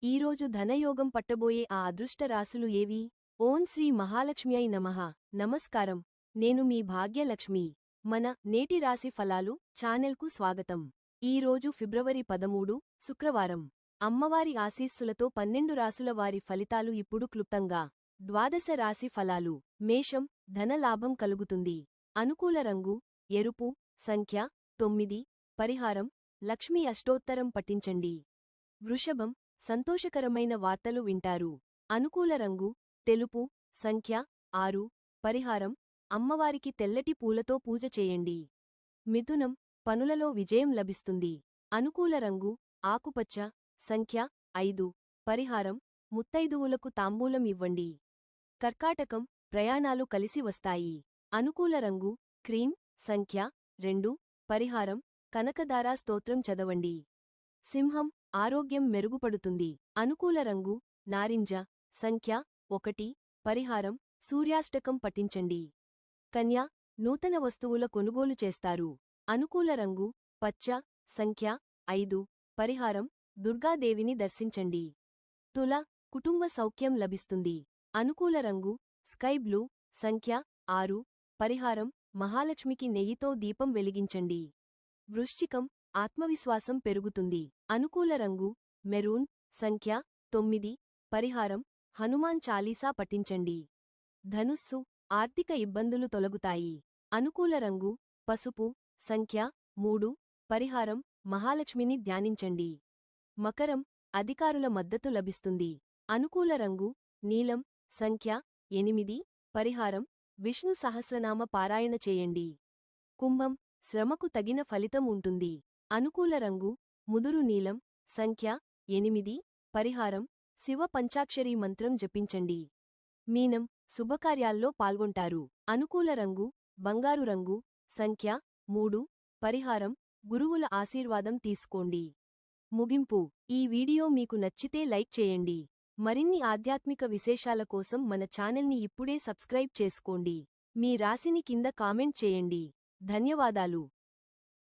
ఈరోజు ధనయోగం పట్టబోయే ఆ అదృష్ట రాసులు ఏవి? ఓం శ్రీ మహాలక్ష్మ్యై నమః. నమస్కారం, నేను మీ భాగ్యలక్ష్మి. మన నేటి రాశి ఫలాలు ఛానెల్కు స్వాగతం. ఈరోజు ఫిబ్రవరి 13, శుక్రవారం. అమ్మవారి ఆశీస్సులతో 12 రాసుల వారి ఫలితాలు ఇప్పుడు క్లుప్తంగా. ద్వాదశ రాశి ఫలాలు. మేషం, ధనలాభం కలుగుతుంది. అనుకూల రంగు ఎరుపు. సంఖ్య 9. పరిహారం లక్ష్మీ అష్టోత్తరం పఠించండి. వృషభం, సంతోషకరమైన వార్తలు వింటారు. అనుకూల రంగు తెలుపు. సంఖ్య 6. పరిహారం అమ్మవారికి తెల్లటి పూలతో పూజ చేయండి. మిథునం, పనులలో విజయం లభిస్తుంది. అనుకూల రంగు ఆకుపచ్చ. సంఖ్య 5. పరిహారం ముత్తైదువులకు తాంబూలం ఇవ్వండి. కర్కాటకం, ప్రయాణాలు కలిసి వస్తాయి. అనుకూల రంగు క్రీం. సంఖ్య 2. పరిహారం కనకదారా స్తోత్రం చదవండి. సింహం, ఆరోగ్యం మెరుగుపడుతుంది. అనుకూల రంగు నారింజ. సంఖ్య 1. పరిహారం సూర్యాష్టకం పఠించండి. కన్య, నూతన వస్తువుల కొనుగోలు చేస్తారు. అనుకూల రంగు పచ్చ. సంఖ్య 5. పరిహారం దుర్గాదేవిని దర్శించండి. తుల, కుటుంబ సౌఖ్యం లభిస్తుంది. అనుకూల రంగు స్కై బ్లూ. సంఖ్య 6. పరిహారం మహాలక్ష్మికి నెయ్యితో దీపం వెలిగించండి. వృశ్చికం, ఆత్మవిశ్వాసం పెరుగుతుంది. అనుకూల రంగు మెరూన్. సంఖ్య 9. పరిహారం హనుమాన్ చాలీసా పఠించండి. ధనుస్సు, ఆర్థిక ఇబ్బందులు తొలగుతాయి. అనుకూల రంగు పసుపు. సంఖ్య 3. పరిహారం మహాలక్ష్మిని ధ్యానించండి. మకరం, అధికారుల మద్దతు లభిస్తుంది. అనుకూల రంగు నీలం. సంఖ్య 8. పరిహారం విష్ణు సహస్రనామ పారాయణ చేయండి. కుంభం, శ్రమకు తగిన ఫలితం ఉంటుంది. అనుకూల రంగు ముదురు నీలం. సంఖ్య 8. పరిహారం శివ పంచాక్షరీ మంత్రం జపించండి. మీనం, శుభకార్యాల్లో పాల్గొంటారు. అనుకూల రంగు బంగారు రంగు. సంఖ్య 3. పరిహారం గురువుల ఆశీర్వాదం తీసుకోండి. ముగింపు. ఈ వీడియో మీకు నచ్చితే లైక్ చేయండి. మరిన్ని ఆధ్యాత్మిక విశేషాల కోసం మన ఛానల్ని ఇప్పుడే సబ్స్క్రైబ్ చేసుకోండి. మీ రాశిని కింద కామెంట్ చేయండి. ధన్యవాదాలు.